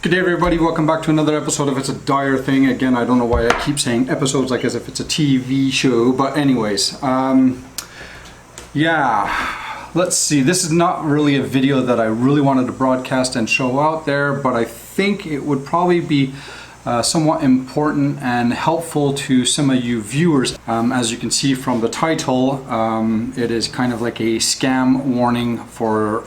Good day everybody, welcome back to another episode of It's a Dire Thing. Again, I don't know why I keep saying episodes like as if it's a TV show, but anyways, yeah, let's see. This is not really a video that I really wanted to broadcast and show out there, but I think it would probably be somewhat important and helpful to some of you viewers. As you can see from the title, it is kind of like a scam warning for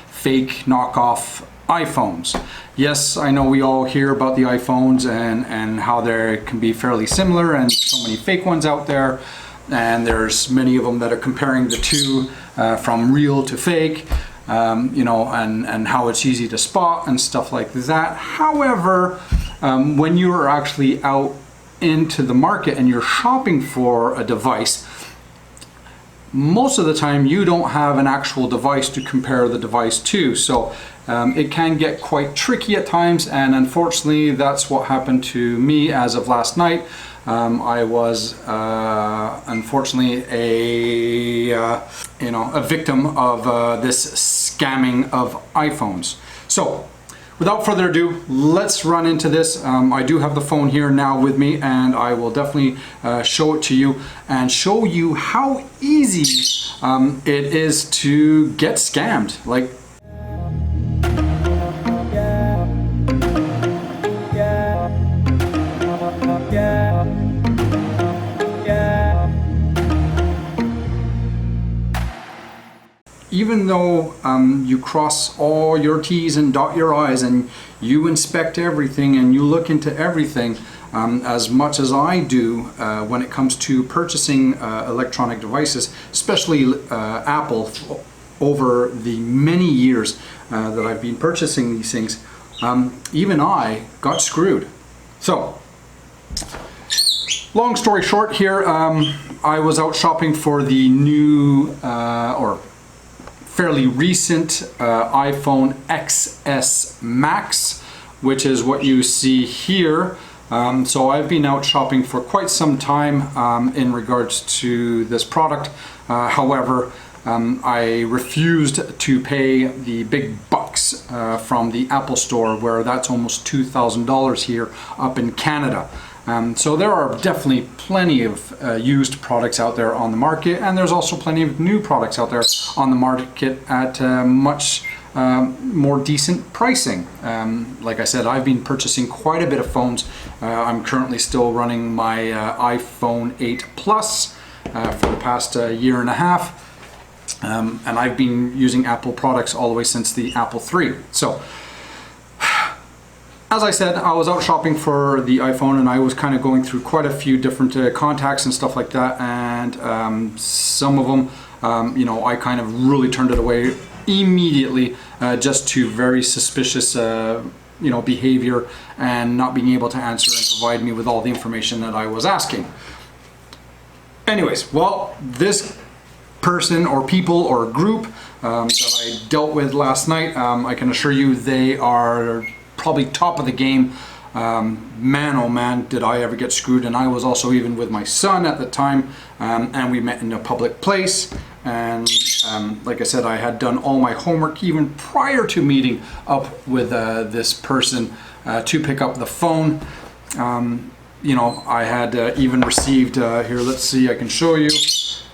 fake knockoff iPhones. Yes, I know we all hear about the iPhones and how they can be fairly similar and so many fake ones out there, and there's many of them that are comparing the two from real to fake, you know, and how it's easy to spot and stuff like that. However, when you're actually out into the market and you're shopping for a device, most of the time you don't have an actual device to compare the device to, so it can get quite tricky at times, and unfortunately that's what happened to me as of last night. I was unfortunately a victim of this scamming of iPhones. So without further ado, let's run into this. I do have the phone here now with me, and I will definitely show it to you and show you how easy it is to get scammed. Like, even though you cross all your T's and dot your I's and you inspect everything and you look into everything, as much as I do when it comes to purchasing electronic devices, especially Apple, over the many years that I've been purchasing these things, even I got screwed. So, long story short here, I was out shopping for the new, or fairly recent iPhone XS Max, which is what you see here. So I've been out shopping for quite some time in regards to this product. However, I refused to pay the big bucks from the Apple Store, where that's almost $2,000 here up in Canada. So there are definitely plenty of used products out there on the market, and there's also plenty of new products out there on the market at much more decent pricing. Like I said, I've been purchasing quite a bit of phones. I'm currently still running my iPhone 8 Plus for the past year and a half, and I've been using Apple products all the way since the Apple III. So, as I said, I was out shopping for the iPhone, and I was kind of going through quite a few different contacts and stuff like that, and some of them, you know, I kind of really turned it away immediately, just to very suspicious, you know, behavior and not being able to answer and provide me with all the information that I was asking. Anyways, well, this person or people or group that I dealt with last night, I can assure you they are probably top of the game. Man, oh man, did I ever get screwed. And I was also even with my son at the time, and we met in a public place, and like I said, I had done all my homework even prior to meeting up with this person to pick up the phone. You know, I had even received here, let's see, I can show you,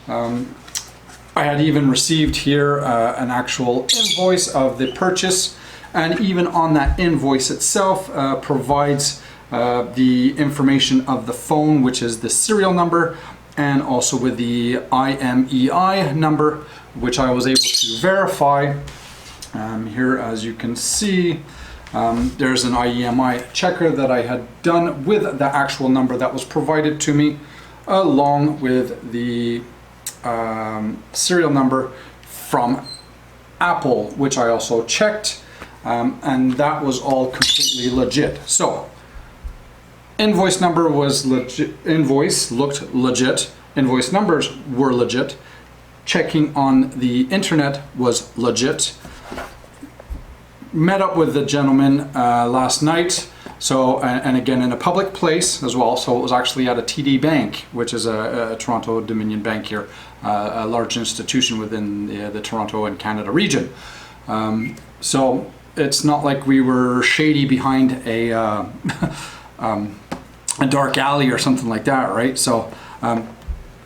I had even received here an actual invoice of the purchase. And even on that invoice itself provides the information of the phone, which is the serial number, and also with the IMEI number, which I was able to verify. Here, as you can see, there's an IMEI checker that I had done with the actual number that was provided to me, along with the serial number from Apple, which I also checked. And that was all completely legit. So, invoice number was legit, invoice looked legit, invoice numbers were legit, checking on the internet was legit. Met up with the gentleman last night, so, and again in a public place as well, so it was actually at a TD Bank, which is a Toronto Dominion Bank here, a large institution within the Toronto and Canada region. So it's not like we were shady behind a dark alley or something like that, right? So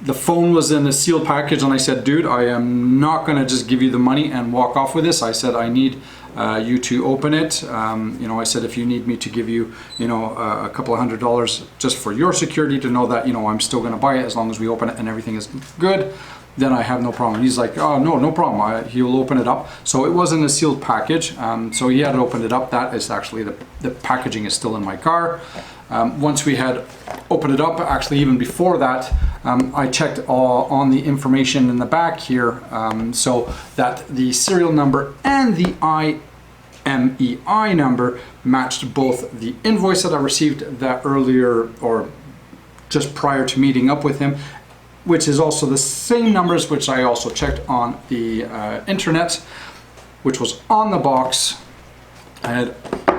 the phone was in a sealed package, and I said, dude, I am not gonna just give you the money and walk off with this. I said, I need you to open it. You know, I said, if you need me to give you, you know, a couple of $100 just for your security to know that, you know, I'm still gonna buy it as long as we open it and everything is good, then I have no problem. He's like, oh, no problem. He'll open it up. So it wasn't a sealed package. So he had opened it up. That is actually, the packaging is still in my car. Once we had opened it up, actually even before that, I checked on the information in the back here, so that the serial number and the IMEI number matched both the invoice that I received that earlier, or just prior to meeting up with him, which is also the same numbers which I also checked on the internet, which was on the box.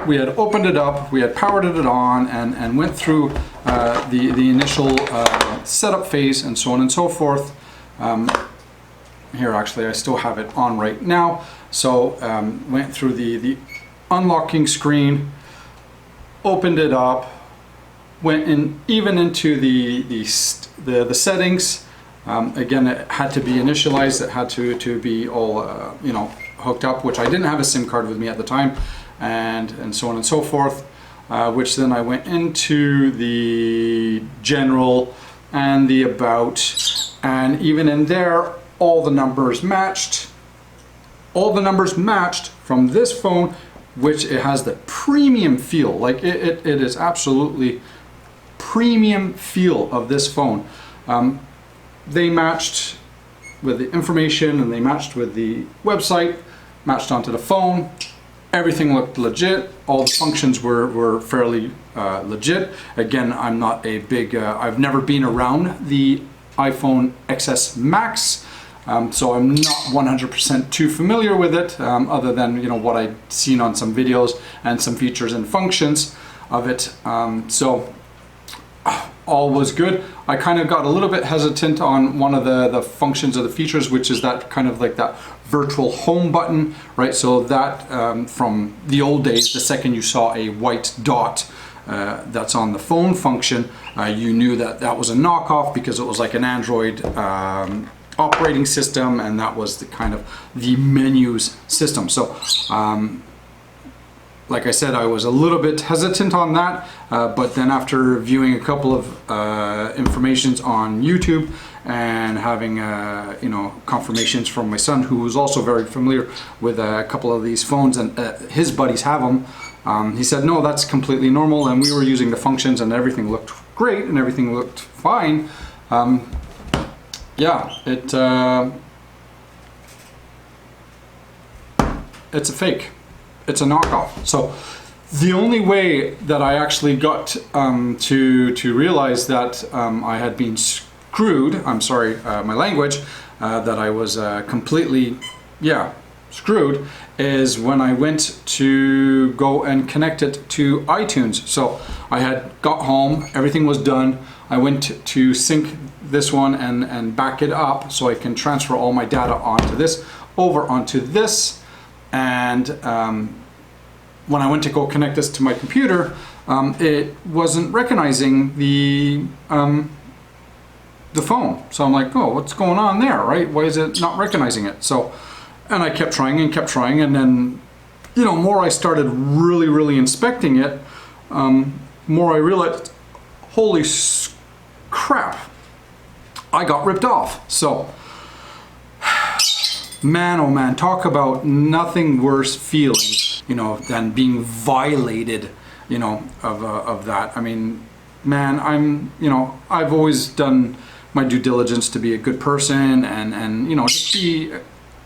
We had opened it up, we had powered it on, and went through the initial setup phase and so on and so forth. Here, actually, I still have it on right now. So went through the unlocking screen, opened it up, went in even into the settings. Again, it had to be initialized. It had to be all you know, hooked up, which I didn't have a SIM card with me at the time, and so on and so forth. Which then I went into the general and the about, and even in there, all the numbers matched. All the numbers matched from this phone, which it has the premium feel. Like it is absolutely premium feel of this phone. They matched with the information, and they matched with the website, matched onto the phone. Everything looked legit. All the functions were fairly legit. Again, I'm not a big, I've never been around the iPhone XS Max, so I'm not 100% too familiar with it, other than, you know, what I've seen on some videos and some features and functions of it. So all was good. I kind of got a little bit hesitant on one of the functions of the features, which is that kind of like that virtual home button, right? So that from the old days, the second you saw a white dot that's on the phone function, you knew that that was a knockoff, because it was like an Android operating system, and that was the kind of the menus system. So like I said, I was a little bit hesitant on that, but then after viewing a couple of informations on YouTube and having you know, confirmations from my son, who was also very familiar with a couple of these phones, and his buddies have them, he said, no, that's completely normal, and we were using the functions and everything looked great and everything looked fine. Yeah, it's a fake. It's a knockoff. So the only way that I actually got to realize that I had been screwed, I'm sorry, my language, that I was completely, yeah, screwed, is when I went to go and connect it to iTunes. So I had got home, everything was done. I went to sync this one and back it up so I can transfer all my data onto this, over onto this. And when I went to go connect this to my computer, it wasn't recognizing the phone. So I'm like, oh, what's going on there, right? Why is it not recognizing it? So, and I kept trying, and then, you know, more I started really inspecting it, more I realized, holy crap, I got ripped off. So, man, oh man, talk about nothing worse feeling, you know, than being violated, you know, of that. I mean, man, you know, I've always done my due diligence to be a good person and you know, just be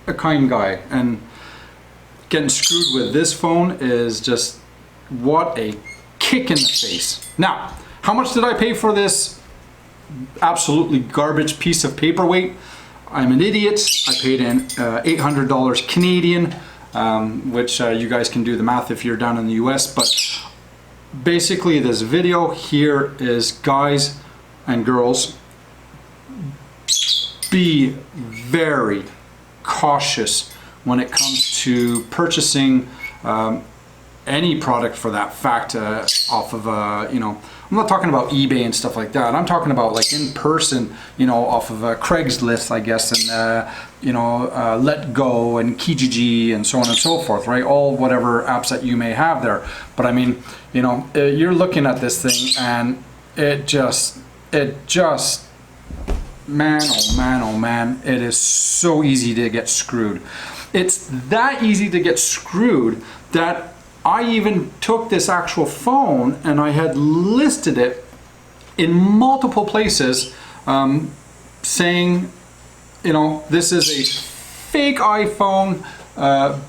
a kind guy, and getting screwed with this phone is just, what a kick in the face. Now, how much did I pay for this absolutely garbage piece of paperweight? I'm an idiot. I paid in $800 Canadian, which you guys can do the math if you're down in the US. But basically, this video here is, guys and girls, be very cautious when it comes to purchasing any product for that fact, off of you know, I'm not talking about eBay and stuff like that. I'm talking about like in person, you know, off of Craigslist, I guess, and you know, Let Go and Kijiji and so on and so forth, right? All whatever apps that you may have there. But I mean, you know, you're looking at this thing and it just, man, oh man, oh man, it is so easy to get screwed. It's that easy to get screwed that I even took this actual phone and I had listed it in multiple places, saying, you know, this is a fake iPhone,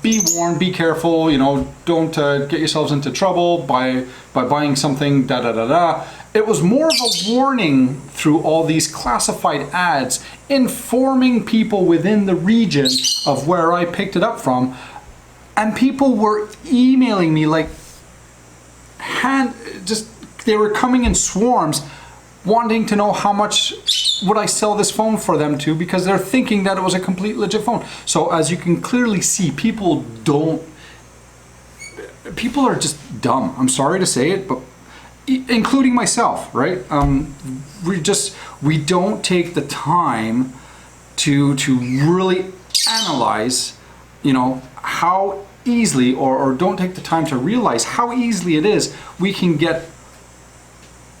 be warned, be careful, you know, don't get yourselves into trouble by buying something, da da da da. It was more of a warning through all these classified ads, informing people within the region of where I picked it up from. And people were emailing me like, they were coming in swarms wanting to know how much would I sell this phone for them to, because they're thinking that it was a complete legit phone. So as you can clearly see, people are just dumb. I'm sorry to say it, but including myself, right? We don't take the time to really analyze, you know, how easily, or don't take the time to realize how easily it is we can get,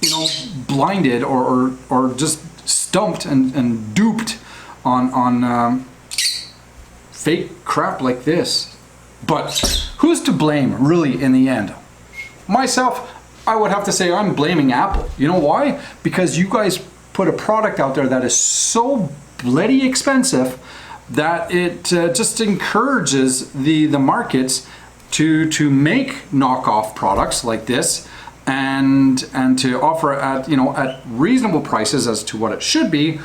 you know, blinded or just stumped and duped on fake crap like this. But who's to blame really in the end? Myself, I would have to say I'm blaming Apple. You know why? Because you guys put a product out there that is so bloody expensive that it just encourages the markets to make knockoff products like this, and to offer at, you know, at reasonable prices as to what it should be,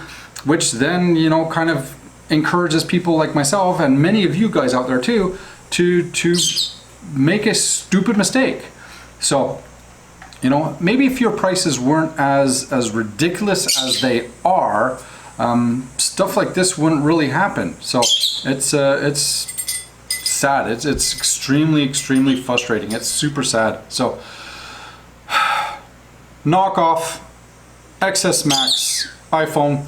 which then, you know, kind of encourages people like myself and many of you guys out there too to make a stupid mistake. So, you know, maybe if your prices weren't as ridiculous as they are, stuff like this wouldn't really happen. So it's sad. It's extremely frustrating. It's super sad. So knockoff XS Max iPhone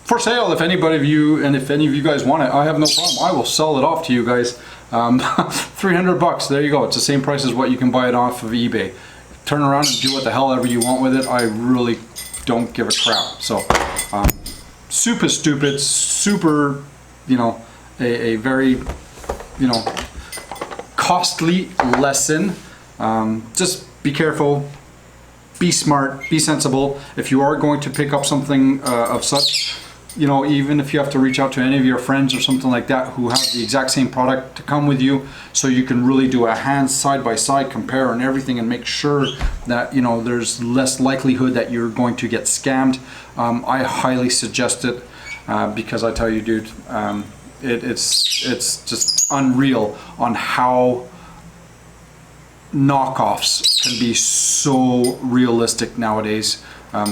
for sale. If anybody of you, and if any of you guys want it, I have no problem. I will sell it off to you guys. 300 bucks. There you go. It's the same price as what you can buy it off of eBay. Turn around and do what the hell ever you want with it. I really don't give a crap. So super stupid, super, you know, a very, you know, costly lesson. Just be careful, be smart, be sensible. If you are going to pick up something of such, you know, even if you have to reach out to any of your friends or something like that who have the exact same product to come with you, so you can really do a hands side-by-side compare and everything, and make sure that, you know, there's less likelihood that you're going to get scammed. I highly suggest it, because I tell you, dude, it's just unreal on how knockoffs can be so realistic nowadays.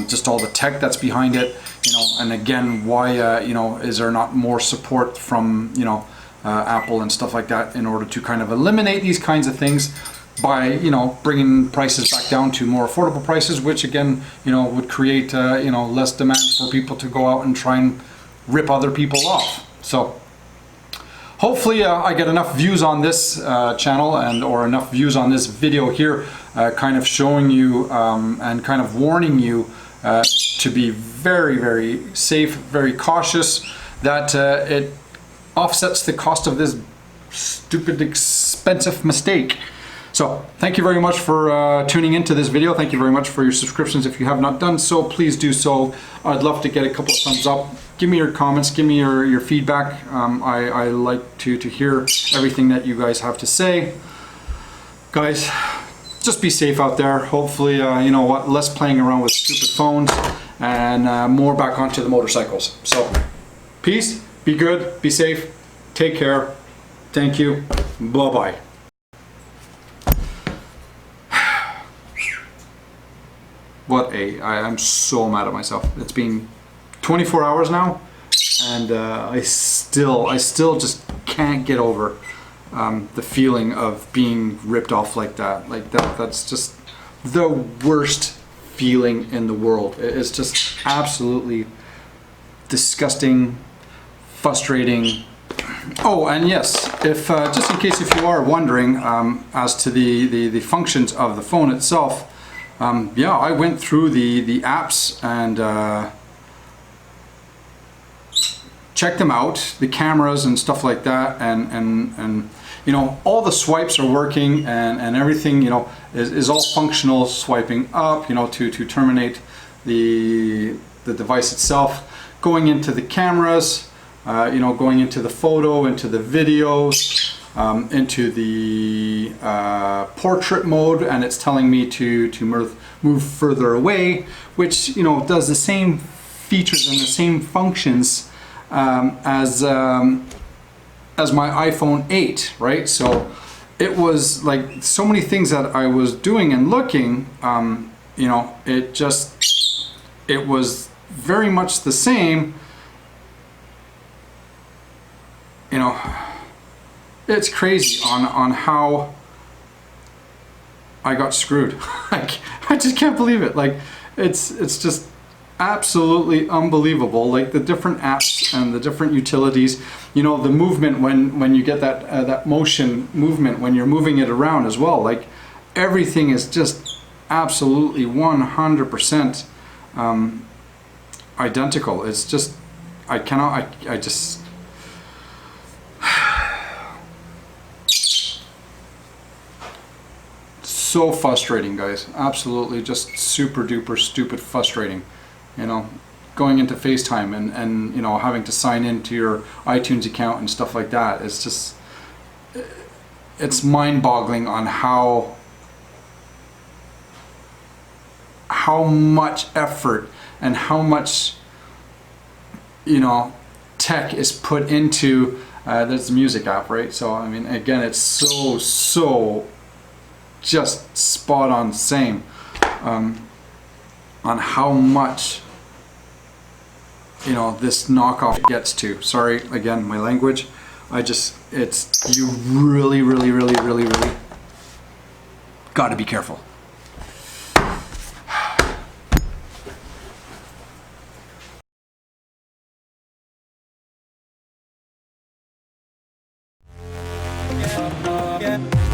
Just all the tech that's behind it, you know, and again, why, you know, is there not more support from, you know, Apple and stuff like that in order to kind of eliminate these kinds of things by, you know, bringing prices back down to more affordable prices, which again, you know, would create, you know, less demand for people to go out and try and rip other people off. So hopefully I get enough views on this channel, and or enough views on this video here, kind of showing you and kind of warning you to be very safe, very cautious, that it offsets the cost of this stupid expensive mistake. So thank you very much for tuning into this video. Thank you very much for your subscriptions. If you have not done so, please do so. I'd love to get a couple of thumbs up. Give me your comments, give me your feedback. I like to hear everything that you guys have to say. Guys, just be safe out there. Hopefully, you know what, less playing around with stupid phones, and more back onto the motorcycles. So, peace, be good, be safe, take care. Thank you, bye-bye. I'm so mad at myself. It's been 24 hours now, and I still just can't get over the feeling of being ripped off like that. Like that's just the worst feeling in the world. It's just absolutely disgusting, frustrating. Oh, and yes, if just in case if you are wondering as to the functions of the phone itself, yeah, I went through the apps and checked them out, the cameras and stuff like that, and you know, all the swipes are working and everything, you know, is all functional. Swiping up, you know, to terminate the device itself, going into the cameras, you know, going into the photo, into the videos, into the portrait mode, and it's telling me to move further away, which, you know, does the same features and the same functions as my iPhone 8, right? So it was like so many things that I was doing and looking, you know, it was very much the same, you know. It's crazy on how I got screwed. I just can't believe it. Like it's just absolutely unbelievable. Like the different apps and the different utilities, you know, the movement when you get that motion movement when you're moving it around as well. Like everything is just absolutely 100% identical. It's just I just so frustrating, guys. Absolutely just super duper stupid frustrating. You know, going into FaceTime and you know, having to sign into your iTunes account and stuff like that. It's just, it's mind-boggling on how much effort and how much, you know, tech is put into this music app, right? So I mean, again, it's so just spot on same on how much, you know, this knockoff gets to. Sorry again, my language. You really got to be careful. Yeah.